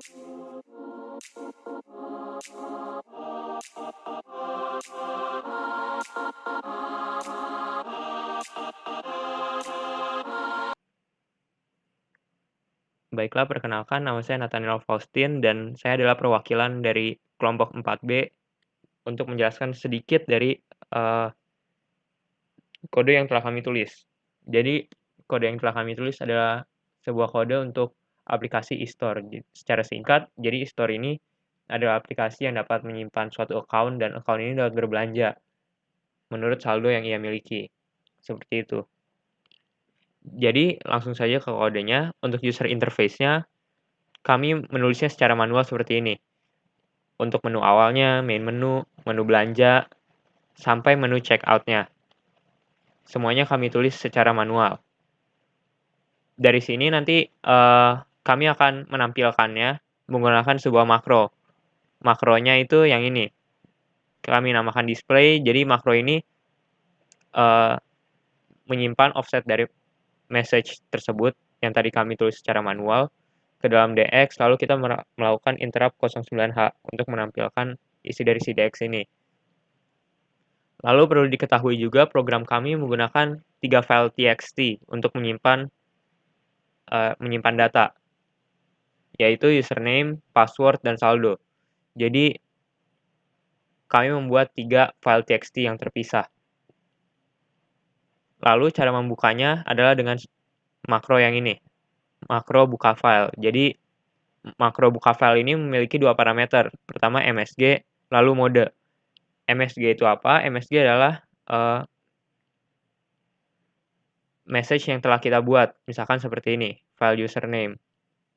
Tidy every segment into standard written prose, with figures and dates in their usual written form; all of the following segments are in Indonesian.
Baiklah, perkenalkan nama saya Nathaniel Faustin dan saya adalah perwakilan dari kelompok 4B untuk menjelaskan sedikit dari kode yang telah kami tulis. Jadi, kode yang telah kami tulis adalah sebuah kode untuk aplikasi e-store. Secara singkat, jadi e-store ini adalah aplikasi yang dapat menyimpan suatu account dan account ini dapat berbelanja menurut saldo yang ia miliki. Seperti itu. Jadi, langsung saja ke kodenya. Untuk user interface-nya, kami menulisnya secara manual seperti ini. Untuk menu awalnya, main menu belanja, sampai menu checkout-nya. Semuanya kami tulis secara manual. Dari sini nanti kami akan menampilkannya menggunakan sebuah makro. Makronya itu yang ini. Kami namakan display, jadi makro ini menyimpan offset dari message tersebut yang tadi kami tulis secara manual ke dalam DX, lalu kita melakukan interrupt 09H untuk menampilkan isi dari si DX ini. Lalu perlu diketahui juga program kami menggunakan 3 file txt untuk menyimpan data, yaitu username, password, dan saldo. Jadi, kami membuat 3 file txt yang terpisah. Lalu cara membukanya adalah dengan makro yang ini, makro buka file. Jadi, makro buka file ini memiliki 2 parameter. Pertama MSG, lalu mode. MSG itu apa? MSG adalah message yang telah kita buat. Misalkan seperti ini, file username.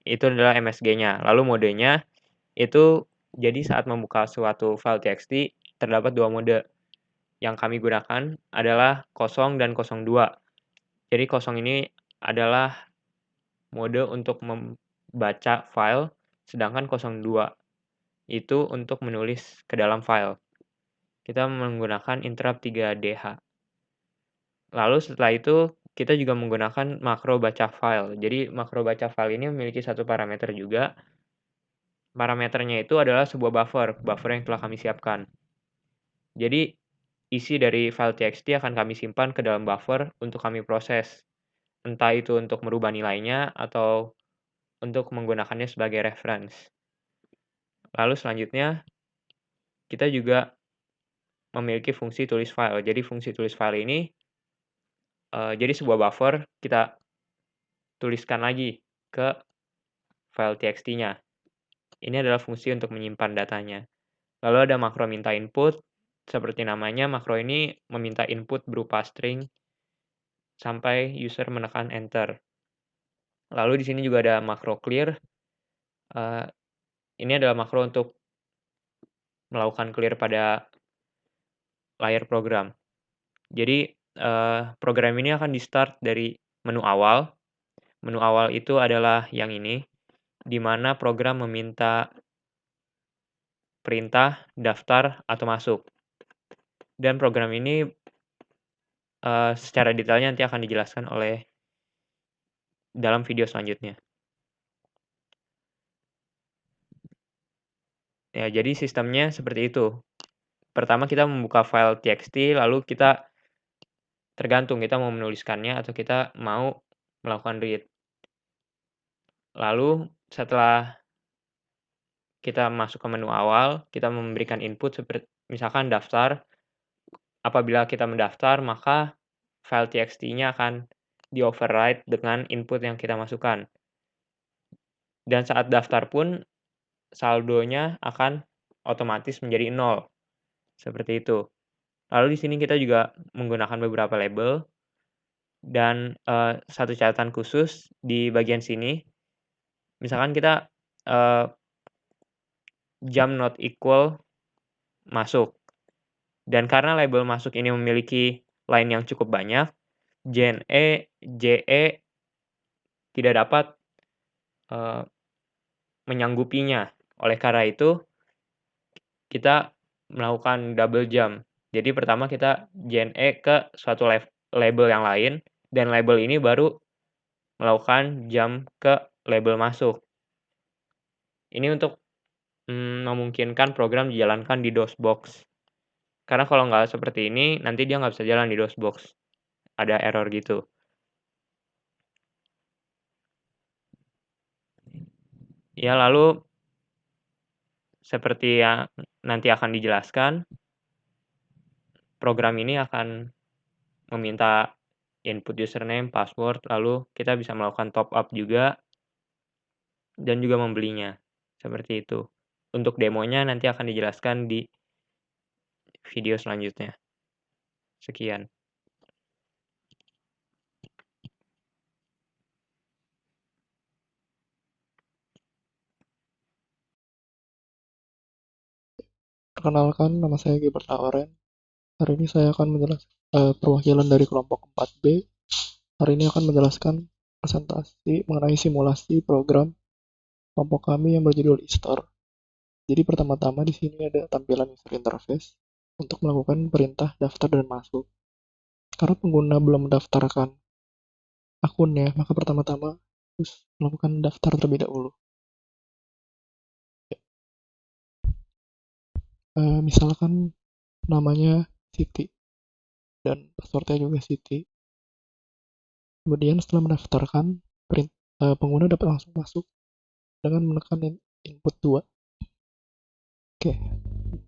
Itu adalah MSG-nya. Lalu modenya itu jadi saat membuka suatu file txt terdapat 2 mode. Yang kami gunakan adalah 0 dan 02. Jadi 0 ini adalah mode untuk membaca file, sedangkan 02 itu untuk menulis ke dalam file. Kita menggunakan interrupt 3DH. Lalu setelah itu kita juga menggunakan makro baca file. Jadi makro baca file ini memiliki satu parameter juga. Parameternya itu adalah sebuah buffer yang telah kami siapkan. Jadi isi dari file txt akan kami simpan ke dalam buffer untuk kami proses. Entah itu untuk merubah nilainya atau untuk menggunakannya sebagai reference. Lalu selanjutnya kita juga memiliki fungsi tulis file. Jadi fungsi tulis file ini jadi sebuah buffer kita tuliskan lagi ke file txt-nya. Ini adalah fungsi untuk menyimpan datanya. Lalu ada makro minta input, seperti namanya, makro ini meminta input berupa string sampai user menekan enter. Lalu di sini juga ada makro clear. Ini adalah makro untuk melakukan clear pada layar program. Jadi program ini akan di-start dari menu awal. Menu awal itu adalah yang ini, di mana program meminta perintah, daftar, atau masuk. Dan program ini secara detailnya nanti akan dijelaskan oleh dalam video selanjutnya. Ya, jadi sistemnya seperti itu. Pertama kita membuka file txt, lalu kita tergantung kita mau menuliskannya atau kita mau melakukan read. Lalu setelah kita masuk ke menu awal, kita memberikan input seperti misalkan daftar. Apabila kita mendaftar, maka file txt-nya akan di-override dengan input yang kita masukkan. Dan saat daftar pun saldonya akan otomatis menjadi 0. Seperti itu. Lalu di sini kita juga menggunakan beberapa label dan satu catatan khusus di bagian sini. Misalkan kita jam not equal masuk. Dan karena label masuk ini memiliki line yang cukup banyak, JNE, JE tidak dapat menyanggupinya. Oleh karena itu, kita melakukan double jump. Jadi pertama kita JNE ke suatu label yang lain, dan label ini baru melakukan jump ke label masuk. Ini untuk memungkinkan program dijalankan di DOSBox. Karena kalau nggak seperti ini, nanti dia nggak bisa jalan di DOSBox. Ada error gitu. Ya, lalu seperti yang nanti akan dijelaskan, program ini akan meminta input username, password, lalu kita bisa melakukan top up juga dan juga membelinya. Seperti itu. Untuk demonya nanti akan dijelaskan di video selanjutnya. Sekian. Perkenalkan, nama saya Gilbert Lawren. Hari ini saya akan menjelaskan perwakilan dari kelompok 4B. Hari ini akan menjelaskan presentasi mengenai simulasi program kelompok kami yang berjudul e-store. Jadi pertama-tama di sini ada tampilan user interface untuk melakukan perintah daftar dan masuk. Karena pengguna belum mendaftarkan akunnya, maka pertama-tama harus melakukan daftar terlebih dahulu. Misalkan namanya Siti dan passwordnya juga Siti. Kemudian setelah mendaftarkan, pengguna dapat langsung masuk dengan menekan input 2. Oke,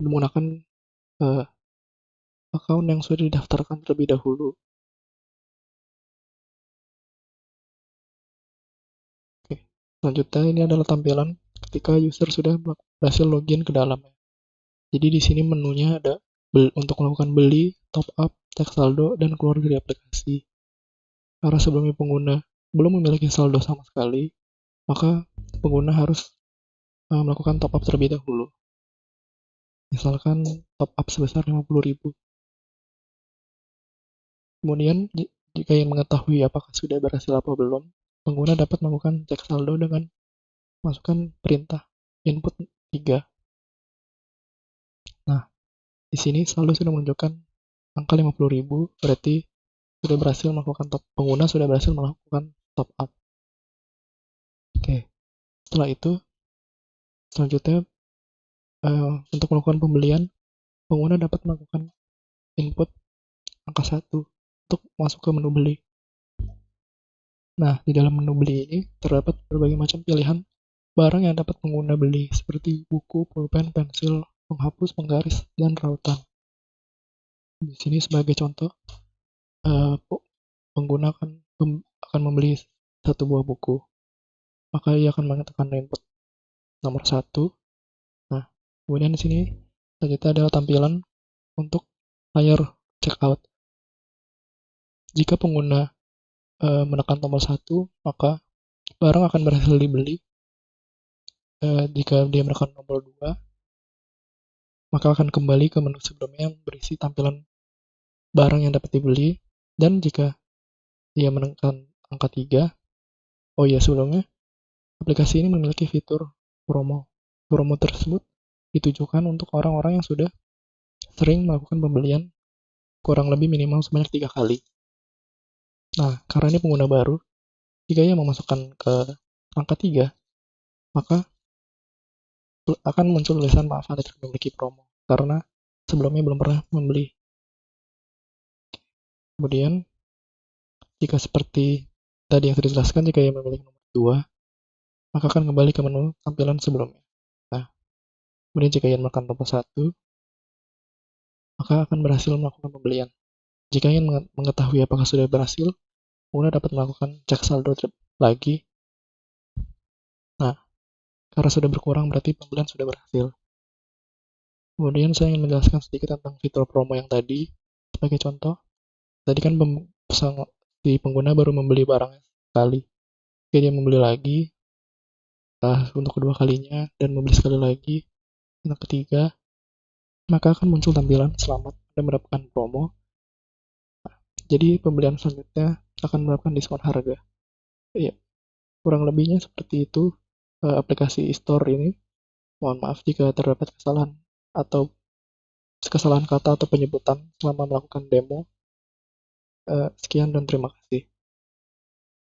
menggunakan account yang sudah didaftarkan terlebih dahulu. Oke, selanjutnya ini adalah tampilan ketika user sudah berhasil login ke dalamnya. Jadi di sini menunya ada untuk melakukan beli, top up, cek saldo, dan keluar dari aplikasi. Karena sebelumnya pengguna belum memiliki saldo sama sekali, maka pengguna harus melakukan top up terlebih dahulu. Misalkan top up sebesar 50.000. Kemudian, jika ingin mengetahui apakah sudah berhasil apa belum, pengguna dapat melakukan cek saldo dengan masukkan perintah input 3. Nah, di sini saldo sudah menunjukkan angka 50.000, berarti pengguna sudah berhasil melakukan top up. Oke, setelah itu, selanjutnya untuk melakukan pembelian, pengguna dapat melakukan input angka 1 untuk masuk ke menu beli. Nah, di dalam menu beli ini terdapat berbagai macam pilihan barang yang dapat pengguna beli, seperti buku, pulpen, pensil, penghapus, penggaris, dan rautan. Di sini sebagai contoh, pengguna akan membeli satu buah buku, maka ia akan menekan input nomor 1. Nah, kemudian di sini selanjutnya adalah tampilan untuk layar checkout. Jika pengguna menekan tombol 1, maka barang akan berhasil dibeli. Jika dia menekan tombol 2, maka akan kembali ke menu sebelumnya yang berisi tampilan barang yang dapat dibeli. Dan jika dia menekan angka 3, oh iya sebelumnya, aplikasi ini memiliki fitur promo. Promo tersebut ditujukan untuk orang-orang yang sudah sering melakukan pembelian kurang lebih minimal sebanyak 3 kali. Nah, karena ini pengguna baru, jika ia memasukkan ke angka 3, maka akan muncul tulisan maaf Anda tidak memiliki promo, karena sebelumnya belum pernah membeli. Kemudian, jika seperti tadi yang sudah dijelaskan, jika ia memiliki nomor 2, maka akan kembali ke menu tampilan sebelumnya. Nah, kemudian jika ia menekan tombol 1, maka akan berhasil melakukan pembelian. Jika ingin mengetahui apakah sudah berhasil, pengguna dapat melakukan cek saldo lagi. Nah, karena sudah berkurang berarti pembelian sudah berhasil. Kemudian saya ingin menjelaskan sedikit tentang fitur promo yang tadi. Sebagai contoh, tadi kan si pengguna baru membeli barangnya sekali. Jika dia membeli lagi, untuk kedua kalinya, dan membeli sekali lagi, yang ketiga, maka akan muncul tampilan selamat dan mendapatkan promo. Jadi pembelian selanjutnya akan mendapatkan diskon harga. Iya, kurang lebihnya seperti itu aplikasi e-store ini. Mohon maaf jika terdapat kesalahan atau kesalahan kata atau penyebutan selama melakukan demo. Sekian dan terima kasih.